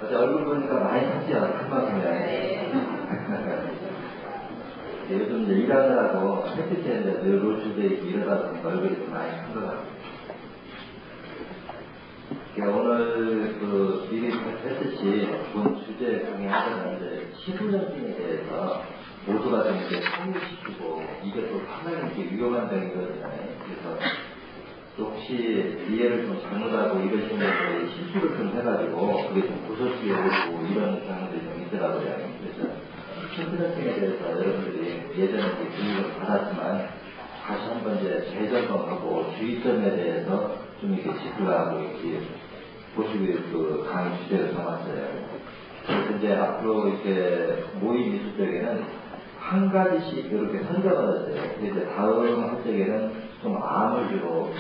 어제 얼굴 보니까 많이 탔죠. 금방이네. 요즘 이제 일하느라고 햇빛에 늘 노출돼 있고 이러다 보니까 얼굴이 좀 많이 탄 것 같아요. 오늘 미리 했듯이 본 주제 중에 하나는 이제 시부전증에 대해서 모두가 좀 이제 통일시키고 이게 또 상당히 이렇게 위험한 병이거든요. 그래서 혹시 이해를 좀 잘못하고 이러시는 분들이 실수를 좀 해가지고 그게 좀 고소시에 오고 이런 경우들이 좀 있더라고요. 그래서 시부전증에 대해서 여러분들이 예전에 교육을 받았지만 다시 한번 이제 재점검하고 주의점에 대해서 좀 이렇게 짚으려고 이렇게 보시기 강의 주제를 삼았어요. 그래서 이제 앞으로 이렇게 모임 이수 때에는 한 가지씩 이렇게 선정을 했어요. 이제 다음 할 때에는 좀 암을 주로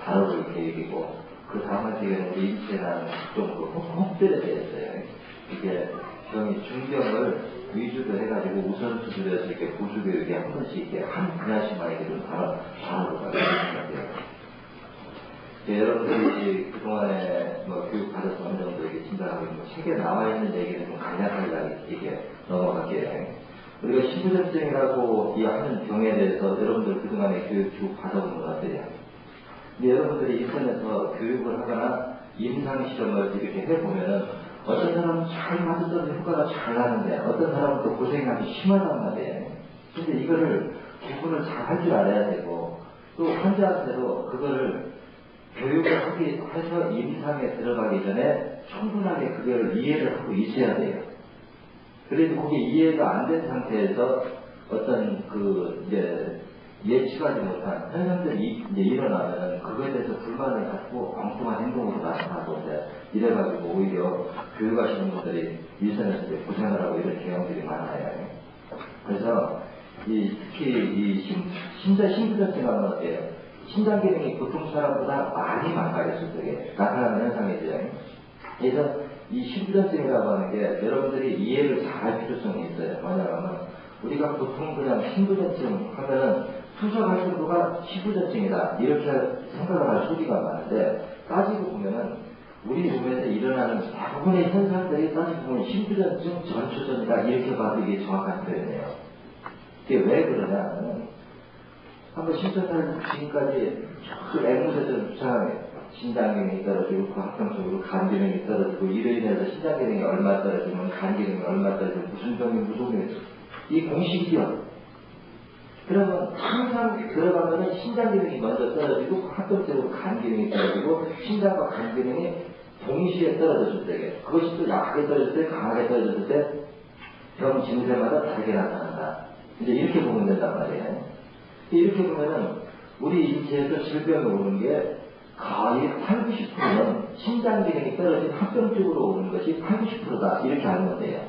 다뤄볼 계획이고, 그 다음 할 때에는 우리 인체나 좀 혹들에 대해서요. 이게 병이 중병을 위주로 해가지고 우선 수술해서 이렇게 보수교 이렇게 한 번씩 이렇게 한 분야씩만 이렇게 좀 다뤄볼까 생각해요. 여러분들이 그동안에 교육 받아서 어느 정도 이렇게 진단하고 있는 책에 나와 있는 얘기는 좀 간략하게 이렇게 넘어갈게요. 우리가 신부전증이라고 하는 병에 대해서 여러분들 그동안에 교육 쭉 받아본 건 어때요? 근데 여러분들이 인터넷에서 교육을 하거나 임상실험을 이렇게 해보면은 어떤 사람은 잘 맞았던 효과가 잘 나는데 어떤 사람은 또 고생하기 심하단 말이에요. 근데 이거를 구분을 잘 할 줄 알아야 되고 또 환자한테도 그거를 교육을 하기 해서 임상에 들어가기 전에 충분하게 그걸 이해를 하고 있어야 돼요. 그래도 그게 이해가 안 된 상태에서 어떤 이제 예측하지 못한 현상들이 이제 일어나면 그거에 대해서 불만을 갖고 엉뚱한 행동으로 나타나고 이제 이래가지고 오히려 교육하시는 분들이 일선에서 이제 고생을 하고 이런 경향들이 많아요. 그래서 특히 신부전증 하면 어때요? 신장 기능이 보통 사람보다 많이 망가졌을 때 나타나는 현상이죠. 그래서 이 신부전증이라고 하는 게 여러분들이 이해를 잘 할 필요성이 있어요. 뭐냐면 우리가 보통 그냥 신부전증 하면은 투석할 정도가 신부전증이다 이렇게 생각을 할 소리가 많은데 따지고 보면은 우리 몸에서 일어나는 대부분의 현상들이 따지고 보면 신부전증 전초전이다 이렇게 봐도 이게 정확한 표현이에요. 이게 왜 그러냐면 한번 신천사를 지금까지 쭉 앵무새처럼 수상하게 신장 기능이 떨어지고 그 합병적으로 간 기능이 떨어지고 이로 인해서 신장 기능이 얼마 떨어지면 간 기능이 얼마 떨어지면 무슨 병이 무슨 병이 이 공식이죠. 그러면 항상 들어가면은 신장 기능이 먼저 떨어지고 합병적으로 간 기능이 떨어지고 신장과 간 기능이 동시에 떨어졌을 때 그것이 또 약하게 떨어질 때 강하게 떨어졌을 때 병 증세마다 다르게 나타난다. 이제 이렇게 보면 된단 말이에요. 이렇게 보면은 우리 인체에서 질병이 오는 게 거의 8, 90%는 신장 기능이 떨어진 합병증으로 오는 것이 8, 90%다 이렇게 알면 돼요.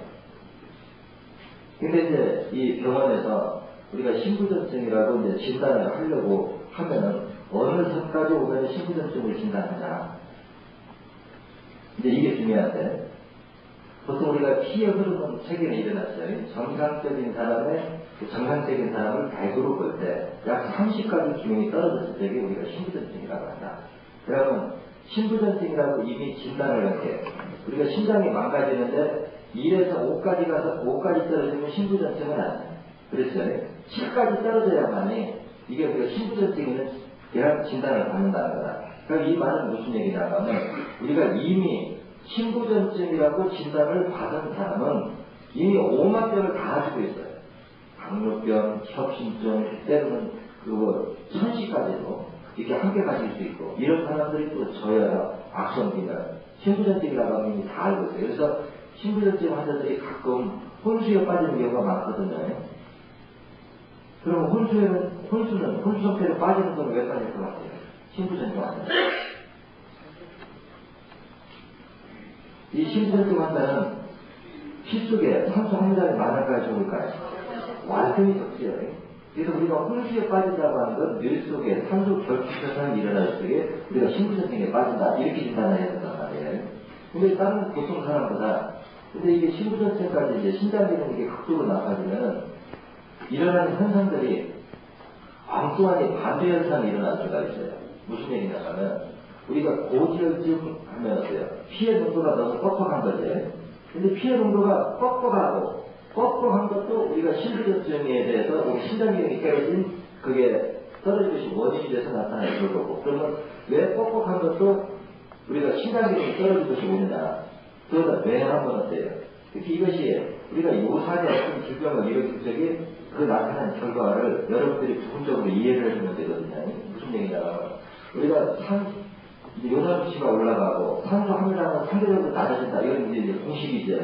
근데 이제 이 병원에서 우리가 신부전증이라고 이제 진단을 하려고 하면은 어느 선까지 오면 신부전증을 진단하냐. 이제 이게 중요한데 보통 우리가 피의 흐름은 세계에 일어났어요. 정상적인 사람을 100으로 볼 때 약 30가지 기능이 떨어졌을 때 우리가 신부전증이라고 한다. 그러면 신부전증이라고 이미 진단을 할 때 우리가 신장이 망가지는데 1에서 5까지 가서 5까지 떨어지면 신부전증은 아니에요. 그래서 7까지 떨어져야만이 이게 우리가 신부전증에 대한 진단을 받는다는 거다. 그러니까 이 말은 무슨 얘기냐면 우리가 이미 신부전증이라고 진단을 받은 사람은 이미 5만 병을 다 가지고 있어요. 당뇨병, 협심증, 때로는 천식까지도 이렇게 함께 가질 수 있고 이런 사람들이 또 저혈압, 악성균열, 신부전증이라고 하면 이미 다 알고 있어요. 그래서 신부전증 환자들이 가끔 혼수에 빠지는 경우가 많거든요. 그러면 혼수 상태로 빠지는 건 왜 빠질 것 같아요? 신부전증 환자. 이 신부전증 환자는 피 속에 산소 함유량이 많을까요, 적을까요? 완전히 적지요. 그래서 우리가 혼수에 빠진다고 하는 건 뇌 속에 산소 결핍 현상이 일어날 적에 우리가 신부전증에 빠진다 이렇게 진단을 해야 된단 말이에요. 근데 다른 보통 사람보다 근데 이게 신부전증까지 이제 신장 기능이 이게 극도로 나빠지면은 일어나는 현상들이 엉뚱하게 반대 현상이 일어날 수가 있어요. 무슨 얘기냐면 우리가 고지혈증 하면 어때요? 피의 농도가 너무 뻑뻑한 거지. 근데 피해 농도가 뻑뻑한 것도 우리가 신부전증에 대해서 우리 신장기능이 떨어진 그게 떨어진 것이 원인이 돼서 나타날 거고, 그러면 왜 뻑뻑한 것도 우리가 신장기능이 떨어진 것이 오느냐? 그러다 왜 한번 어때요? 특히 이것이 우리가 요산의 어떤 질병을 일으킬 적에 그 나타난 결과를 여러분들이 부분적으로 이해를 해주면 되거든요. 무슨 얘기냐면 우리가 요산 수치가 올라가고 산소 함유량은 상대적으로 낮아진다. 이건 이제 공식이죠.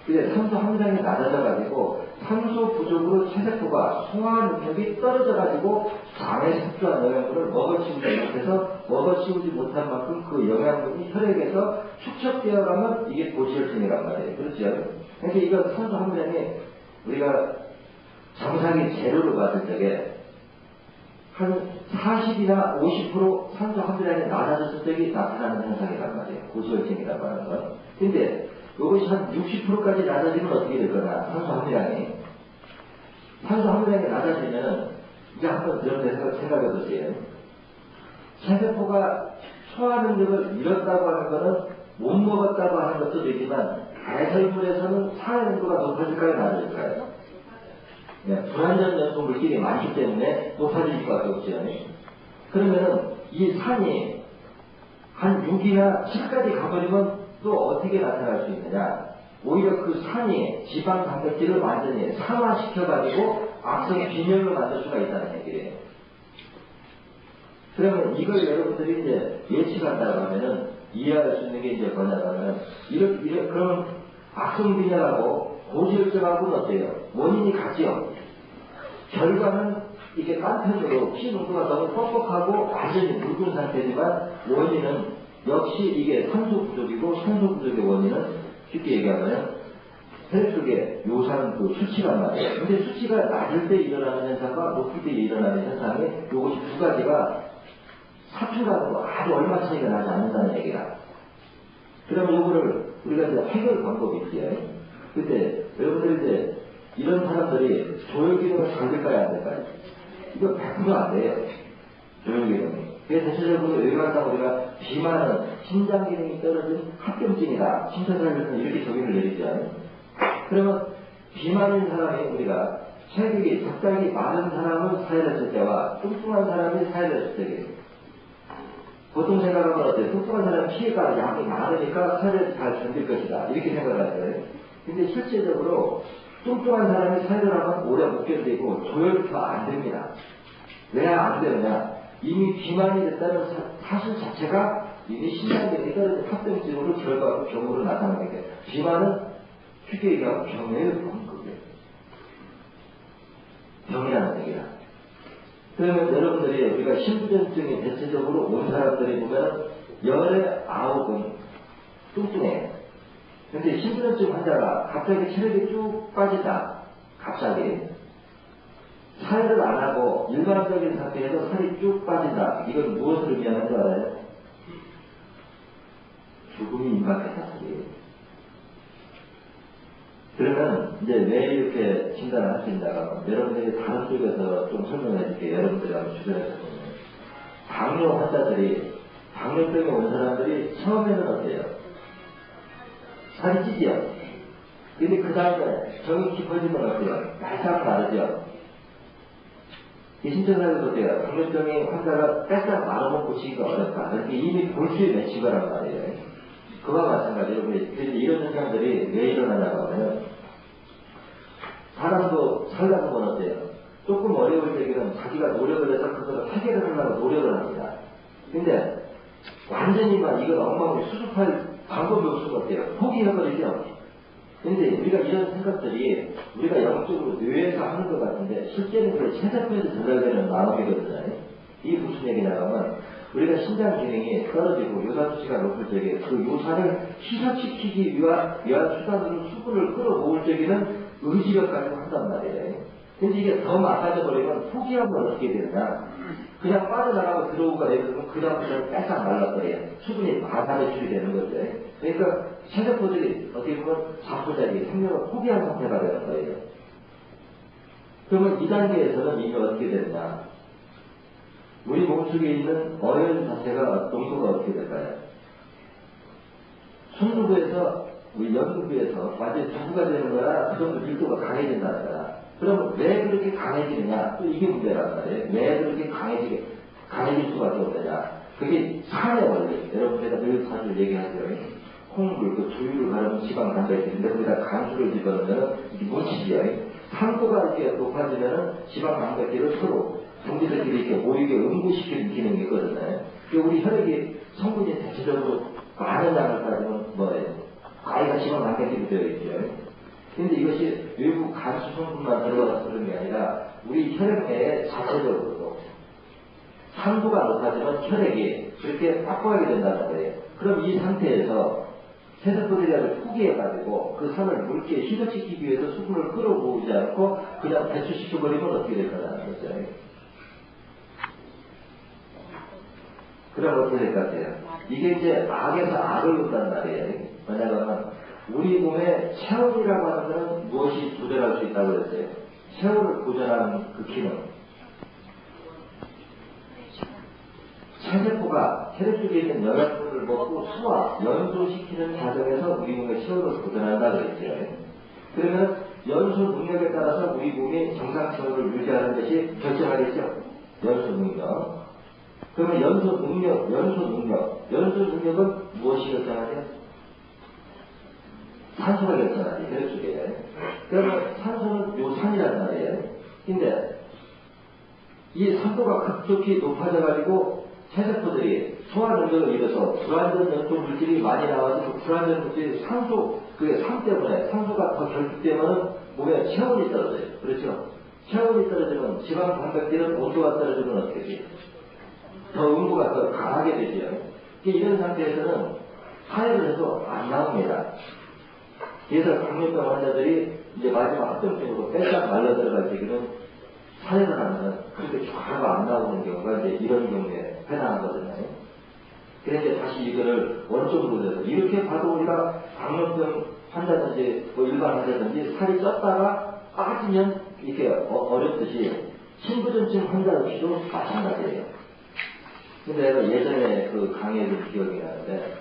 근데 산소 함유량이 낮아져가지고 산소 부족으로 체세포가 소화 능력이 떨어져가지고 장에 섭취한 영양분을 먹어치우지 못해서 먹어치우지 못한 만큼 그 영양분이 혈액에서 축적되어 가면 이게 고지혈증이란 말이에요. 그렇죠? 그래서 이거 산소 함유량이 우리가 정상이 제로로 봤을 적에 한 40이나 50% 산소 함유량이 낮아졌을 적이 나타나는 현상이란 말이에요. 고지혈증이라고 하는 건. 근데 이것이 한 60%까지 낮아지면 어떻게 될 거냐? 산소 함유량이 낮아지면 이제 한번 그런 생각해 보세요. 체세포가 소화 능력을 잃었다고 하는 것은 못 먹었다고 하는 것도 되지만 배설물에서는 산의 농도가 높아질까요? 낮아질까요? 네, 불완전 연소 물질이 많기 때문에 높아질 수밖에 없죠. 그러면은 이 산이 한 6이나 7까지 가버리면 또 어떻게 나타날 수 있느냐? 오히려 그 산이 지방 단백질을 완전히 산화시켜가지고 악성 빈혈로 만들 수가 있다는 얘기예요. 그러면 이걸 여러분들이 이제 예측한다고 하면은 이해할 수 있는 게 이제 뭐냐면 그러면 악성 빈혈하고 고지혈증하고는 어때요? 원인이 같죠? 결과는 이게 깐편으로 피 농도가 너무 뻑뻑하고 완전히 묽은 상태지만 원인은 역시 이게 산소 부족이고 산소 부족의 원인은 쉽게 얘기하면 혈액 속에 요산 그 수치란 말이에요. 근데 수치가 낮을 때 일어나는 현상과 높을 때 일어나는 현상이 이것이 두 가지가 사투라도 아주 얼마 차이가 나지 않는다는 얘기야. 그러면 이거를 우리가 이제 해결 방법이 있어요. 근데 여러분들이 이제 이런 사람들이 조혈기능을 잘 될까요, 안 될까요? 이거 100%안 돼요. 조혈기능이. 그래서 대체적으로 의학상 우리가 비만은 신장기능이 떨어진 합병증이다. 심사사회에서는 이렇게 적용을 내리죠. 그러면 비만인 사람이 우리가 체격이 적당히 마른 사람을 사회했을 때와 뚱뚱한 사람이 사회했을 때에 보통 생각하면 어때요? 뚱뚱한 사람은 피해가 양이 많으니까 사회를 잘 견딜 것이다. 이렇게 생각을 하죠. 근데 실제적으로 뚱뚱한 사람이 사회를 하면 오래 못 견디고 조혈도 안 됩니다. 왜 안 되느냐? 이미 비만이 됐다는 사실 자체가 이미 신장기능이 떨어진 합병증으로 결과로 병으로 나타나는 게 비만은 쉽게 얘기하면 병의 원급이에요. 병이라는 얘기야. 그러면 여러분들이 우리가 신부전증이 대체적으로 온 사람들이 보면 열의 9은 뚱뚱해요. 근데 신부전증 환자가 갑자기 체력이 쭉 빠지다. 갑자기. 사회를 안 하고 일반적인 상태에서 살이 쭉 빠진다. 이건 무엇을 의미하는 줄 알아요? 죽음이 임박했다 소리예요. 그러면 이제 왜 이렇게 진단을 할 수 있는가? 여러분들이 다른 쪽에서 좀 설명해 줄게요. 여러분들이 한번 주변에서 보면 당뇨 환자들이 당뇨병에 온 사람들이 처음에는 어때요? 살이 찌지요. 근데 그 다음에 정이 깊어지면 어때요? 살짝 마르죠. 신천사에서 어때요? 당뇨병의 환자가 빼싹 말아먹고 고치기가 어렵다. 그렇게 이미 골수에 맺힌 거란 말이에요. 그와 마찬가지로 이런 현상들이 왜 일어나냐고 하면 사람도 살다 보면 어때요? 조금 어려울 때에는 자기가 노력을 해서 그것을 해결을 하려고 노력을 합니다. 근데 완전히만 이걸 엉망으로 수습할 방법이 없으면 어때요? 포기해버리죠. 근데 우리가 이런 생각들이 우리가 영적으로 뇌에서 하는 것 같은데 실제는 그 체세포에서 전달되는 마음이거든요. 이게 무슨 얘기냐 하면 우리가 신장 기능이 떨어지고 요산 수치가 높을 적에 그 요산을 희석시키기 위한 수단으로 수분을 끌어모을 적에는 의지력 가지고 한단 말이에요. 근데 이게 더 많아져 버리면 포기하면 어떻게 되느냐? 그냥 빠져나가고 들어오가 내려오면 그 다음부터는 빼싹 말라버려요. 수분이 과다 배출이 되는 거죠. 그러니까 체세포들이 어떻게 보면 자포자기 생명을 포기한 상태가 되는 거예요. 그러면 이 단계에서는 이미 어떻게 되느냐? 우리 몸속에 있는 어혈 자체가 농도가 어떻게 될까요? 순두부에서 우리 연구부에서 완전히 두부가 되는 거야. 그 정도 밀도가 강해진다는 거야. 그러면 왜 그렇게 강해지느냐? 또 이게 문제란 말이에요. 왜 그렇게 강해질 수밖에 없느냐? 그게 산의 원리. 여러분 제가 늘 사실 얘기하죠. 콩물, 그 두유를 가르면 지방 단백질인데 거기다 간수를 집어넣으면 이게 뭉치지요. 산도가 이렇게 높아지면은 지방 단백질을 서로 동지들끼리 이렇게 모이게 응고시키는 기능이 있거든요. 우리 혈액이 성분이 대체적으로 많은 양을 따지면 뭐예요? 과일과 지방 단백질이 되어 있죠. 근데 이것이 외부 간수 성분만 들어가서 그런 게 아니라 우리 혈액 내에 자체적으로도 산도가 높아지면 혈액이 그렇게 빡빡하게 된다는 거예요. 그럼 이 상태에서 세세포들을 포기해가지고 그 산을 묽게 희석시키기 위해서 수분을 끌어모으지 않고 그냥 배출시켜버리면 어떻게 될 거라는 거죠. 그럼 어떻게 될 것 같아요? 이게 이제 악에서 악을 논단 말이에요. 왜냐하면 우리 몸에 체온이라고 하는 것은 무엇이 조절할 수 있다고 그랬어요? 체온을 보존하는 그 기능. 체세포가 혈액 속에 있는 영양분을 먹고 수화, 연소시키는 과정에서 우리 몸의 체온을 보존한다 그랬어요. 그러면 연소 능력에 따라서 우리 몸이 정상 체온을 유지하는 것이 결정하겠죠. 연소 능력. 그러면 연소 능력은 무엇이 결정하죠? 산소가 결정하지, 혈액 속에. 그러면 산소는 요 산이란 말이에요. 근데 이 산도가 급속히 높아져가지고 세세포들이 소화 능력을 잃어서 불완전 연소 물질이 많이 나와서 그 불완전 물질이 산소, 그게 산 때문에 산소가 더 결핍되면 몸에 체온이 떨어져요. 그렇죠? 체온이 떨어지면 지방 단백질은 온도가 떨어지면 어떻게 돼요? 더 응고가 더 강하게 되죠. 이런 상태에서는 사회를 해도 안 나옵니다. 그래서 당뇨병 환자들이 이제 마지막 합병증으로 빼짝 말라 들어갈 때는 사회를 하면 그렇게 좌가 안 나오는 경우가 이제 이런 경우에 해당하거든요. 그래서 다시 이거를 원점으로 내서 이렇게 봐도 우리가 당뇨병 환자든지 뭐 일반 환자든지 살이 쪘다가 빠지면 이렇게 어렵듯이 신부전증 환자 역시도 마찬가지예요. 근데 내가 예전에 그 강의를 기억이 나는데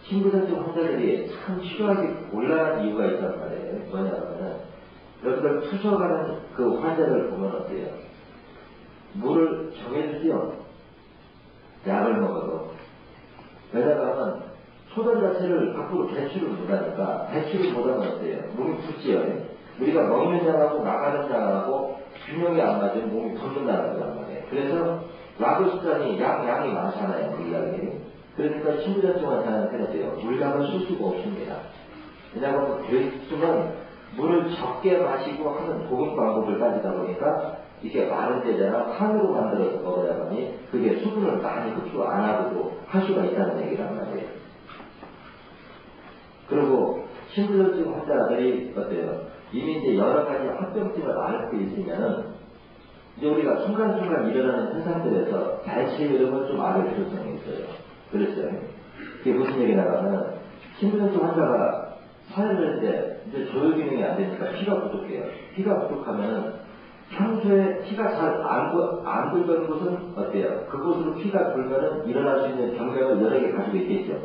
신부전증 환자들이 참 치료하기 곤란한 이유가 있단 말이에요. 뭐냐면은 여러분들 투석하는 그 환자를 보면 어때요? 물을 정해주지요. 약을 먹어도. 왜냐하면 소변 자체를 밖으로 배출을 못하니까 배출을 못하면 어때요? 몸이 붓지요. 우리가 먹는 양하고 나가는 양하고 균형이 안 맞으면 몸이 붓는다는 거란 말이에요. 그래서 약의 숫자니 양이 많잖아요. 우리 약이. 그러니까 신부전증 환자한테는 어때요? 물약을 쓸 수가 없습니다. 왜냐하면 그랬으면 물을 적게 마시고 하는 복용 방법을 따지다 보니까 이게 마른 데잖아 판으로 만들어서 먹어야 하니 그게 수분을 많이 흡수 안 하고도 할 수가 있다는 얘기란 말이에요. 그리고 신부전증 환자들이 어때요? 이미 이제 여러 가지 합병증을 앓고 있으면은 이제 우리가 순간순간 일어나는 현상들에서 대체 이름을 좀 알을 필요성이 있어요. 그랬어요. 그게 무슨 얘기냐면 신부전증 환자가 사회를 때 이제 조혈 기능이 안 되니까 피가 부족해요. 피가 부족하면은 평소에 피가 잘 안 돌던 곳은 어때요? 그곳으로 피가 돌면은 일어날 수 있는 병명을 여러 개 가지고 있겠죠.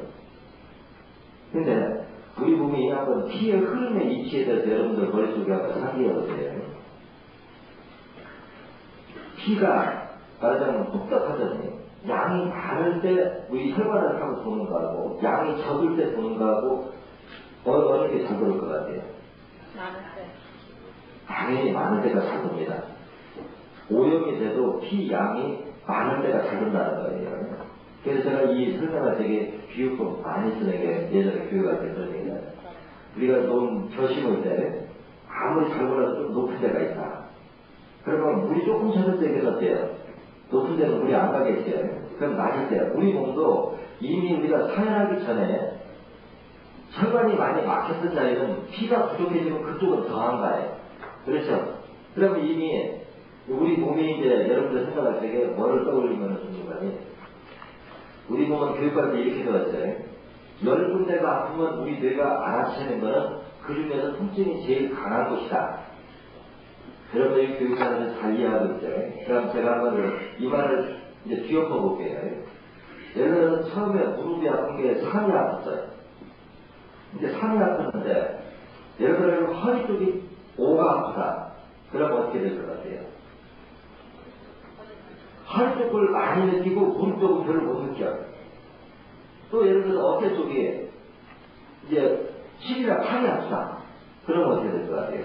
근데 우리 몸이 한번 피의 흐름의 이치에 대해서 여러분들 머릿속에 한번 상기해 보세요. 피가 말하자면 똑똑하잖아요. 양이 많을 때 우리 혈관을 타고 도는 거하고 양이 적을 때 도는 거하고 어느 게 잘 돌을 것 같아요? 많을 때. 당연히 많을 때가 잘 돕니다. 오염이 돼도 피 양이 많을 때가 잘 돈다는 거예요. 그래서 제가 이 설명을 되게 비유법 많이 쓰는 게 예전에 교육할 때 그런 얘기예요. 우리가 놓은 벼 심을 때 아무리 잘 몰라도 좀 높은 데가 있다. 그러면 물이 조금 젖을 때는 어때요? 높은 데는 물이 안 가겠어요. 그럼 낮을 때 우리 몸도 이미 우리가 사연하기 전에 혈관이 많이 막혔던 자리는 피가 부족해지면 그쪽은 더 안 가요. 그렇죠? 그러면 이미 우리 몸이 이제 여러분들 생각할 때 뭐를 떠올리면 좋은가니? 우리 몸은 교육할 때 이렇게 배웠어요. 10군데가 아프면 우리 뇌가 알아채는 거는 그 중에서 통증이 제일 강한 곳이다. 여러분들이 교육하는 잘 이해하고 있어요. 그럼 제가 한번 이 말을 이제 뒤엎어 볼게요. 예를 들어서 처음에 무릎이 아픈 게 산이 아팠어요. 이제 3이 아팠는데, 예를 들어 허리 쪽이 5가 아프다. 그럼 어떻게 될 것 같아요? 허리 쪽을 많이 느끼고 무릎 쪽은 별로 못 느껴. 또 예를 들어서 어깨 쪽이 이제 7이나 8이 아프다. 그럼 어떻게 될 것 같아요?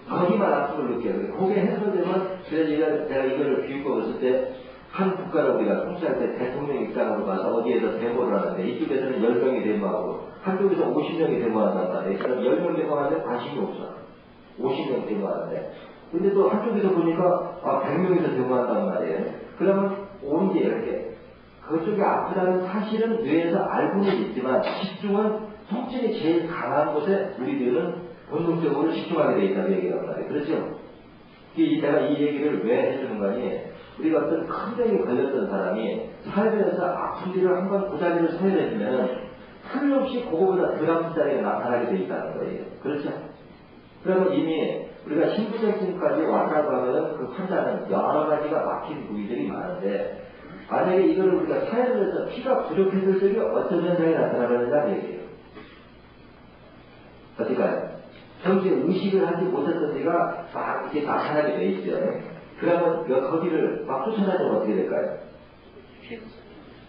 거기만 아픔을 느껴요. 그게 해소되면, 그래서 내가 이걸 비유법을 쓸 때, 한 국가를 우리가 통치할 때 대통령 입장으로 가서 어디에서 데모를 하는데, 이쪽에서는 10명이 데모하고, 한쪽에서 50명이 데모한단 말이에요. 그럼 10명 데모하는데 관심이 없어. 50명 데모하는데. 근데 또 한쪽에서 보니까, 100명에서 데모한단 말이에요. 그러면 온 게 이렇게, 그쪽이 아프다는 사실은 뇌에서 알고는 있지만, 집중은 통증이 제일 강한 곳에 우리들은 본능적으로 집중하게 돼 있다고 얘기한 말이에요. 그렇죠? 내가 이 얘기를 왜 해주는 거니, 우리가 어떤 큰 병에 걸렸던 사람이 살면서 아픈 일을 한번 그 자리를 서열해주면 틀림없이 그거보다 덜 아픈 자리가 나타나게 돼 있다는 거예요. 그렇죠? 그러면 이미 우리가 신부전증까지 왔다고 하면 그 환자는 여러 가지가 막힌 부위들이 많은데, 만약에 이거를 우리가 사회를 해서 피가 부족했을 적에 어떤 현상이 나타나느냐는 얘기예요. 어떨까요? 평소에 의식을 하지 못했던 데가 막 이렇게 나타나게 돼 있죠. 그러면 거기를 막 쫓아다니면 어떻게 될까요?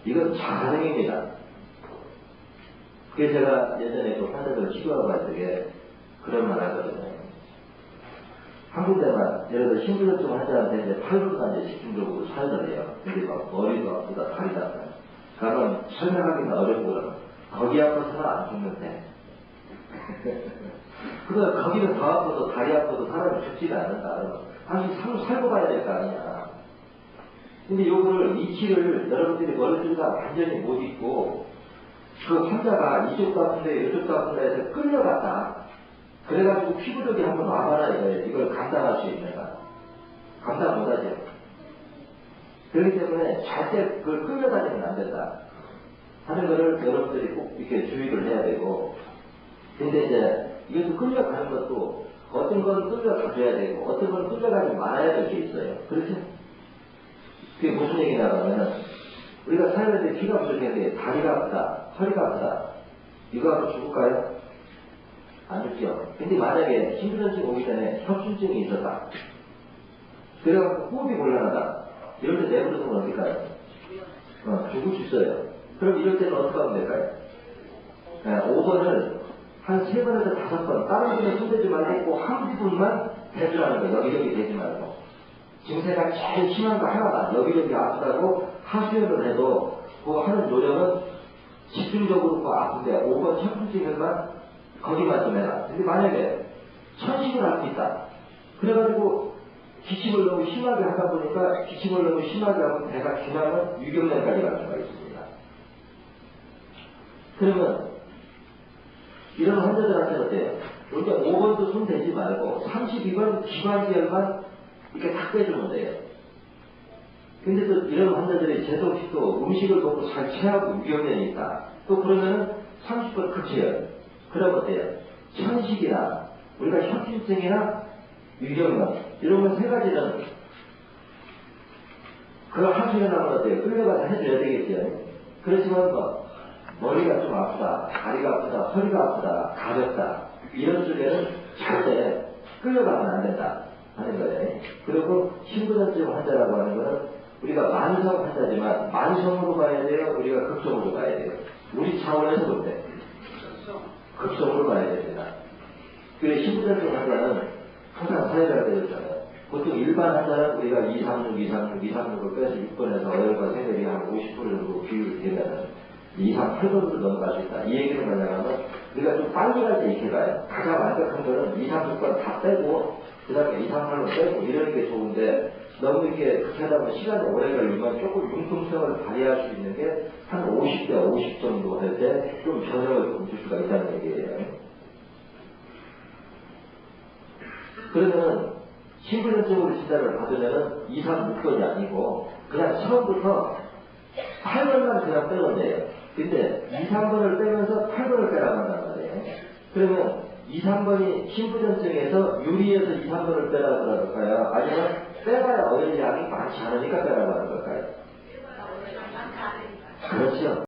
이건 자가능입니다. 그게 제가 예전에 그 환자들 치료하고 할 적에 그런 말 하거든요. 한 군데만, 예를 들어 신부전증 환자한테 이제 8분간 이제 집중적으로 살더래요. 근데 막 머리도 아프다, 다리도 아프다. 그러면 설명하기는 어려운 거라고. 거기 아파서는 안 죽는데. 그러니까 거기는 더 아파도 다리 아파도 사람이 죽지가 않는다. 사실 살고 가야 될 거 아니야. 근데 요거를 이치를 여러분들이 머릿속에 완전히 못 잊고, 그 환자가 이쪽도 아픈데 이쪽도 아픈데 해서 끌려갔다. 그래가지고 피부력이 한번 와봐라 이거예요. 이걸 감당할 수 있는가. 감당 못하죠. 그렇기 때문에 절대 그걸 끌려다니면 안 된다 하는 거를 여러분들이 꼭 이렇게 주의를 해야 되고, 근데 이제 이것도 끌려가는 것도 어떤 건 끌려가줘야 되고 어떤 건 끌려가지 말아야 될 게 있어요. 그렇죠? 그게 무슨 얘기냐고 하면, 우리가 살아갈 때 피가 부족해서 다리가 아프다, 허리가 아프다, 이거 하고 죽을까요? 안 죽죠. 근데 만약에 신부전증 오기 전에 협심증이 있었다, 그래갖고 호흡이 곤란하다, 이럴 때 내버려두면 어떨까요? 죽을 수 있어요. 그럼 이럴 때는 어떻게 하면 될까요? 5번을 한 3번에서 5번, 다른 분은 손대지 말고 꼭 한 부분만 대주라는 거예요. 여기저기 대지 말고. 증세가 제일 심한 거 하나만, 여기저기 아프다고 하수연을 해도 그거 하는 요령은 집중적으로 그 아픈데 5번 협심증만 거기만 좀 해라. 근데 만약에 천식을 할 수 있다. 그래가지고 기침을 너무 심하게 하다 보니까 기침을 너무 심하게 하면 배가 기나면 유경련까지 갈 수가 있습니다. 그러면 이런 환자들한테 어때요? 우리가 5번도 손 대지 말고 32번 기관지열만 이렇게 탁 빼주면 돼요. 근데 또 이런 환자들이 제도 없이 또 음식을 먹고 잘 체하고 유경련이 있다. 또 그러면은 30번 급체열. 그럼 어때요? 천식이나 우리가 협심증이나 유경련 이런 건 3가지는 그걸 하시면 하면 어때요? 끌려가서 해줘야 되겠죠. 그렇지만 머리가 좀 아프다, 다리가 아프다, 허리가 아프다, 가볍다, 이런 쪽에는 절대 끌려가면 안 된다 하는 거예요. 그리고 신부전증 환자라고 하는 거는 우리가 만성 환자지만 만성으로 봐야 돼요, 우리가 극성으로 봐야 돼요. 우리 차원에서 볼 때 극성으로 봐야 됩니다. 그래서 신부전증 환자는 항상 사회가 되었잖아요. 보통 일반 환자는 우리가 236을 빼서 6번에서 어혈과 생혈이 한 50% 정도 비율이 되면 8번으로 넘어갈 수 있다. 이 얘기를 뭐냐면, 우리가 좀 빨리 갈 때 이렇게 가요. 가장 완벽한 거는 6번 다 빼고, 그 다음에 8번 빼고 이러는 게 좋은데, 너무 이렇게 그렇게 하다 보면 시간이 오래 걸리면 조금 융통성을 발휘할 수 있는 게 한 50대 50 정도 할 때 좀 변형을 줄 수가 있다는 얘기예요. 그러면 신부전증으로 진단을 받으면 6번이 아니고, 그냥 처음부터 8번만 그냥 빼면 돼요. 근데 3번을 빼면서 8번을 빼라고 한단 말이에요. 그러면 3번이 신부전증에서 유리에서 3번을 빼라고 그럴까요? 아니면 빼봐야 어혈 양이 많지 않으니까 빼라고 하는 걸까요? 그렇죠.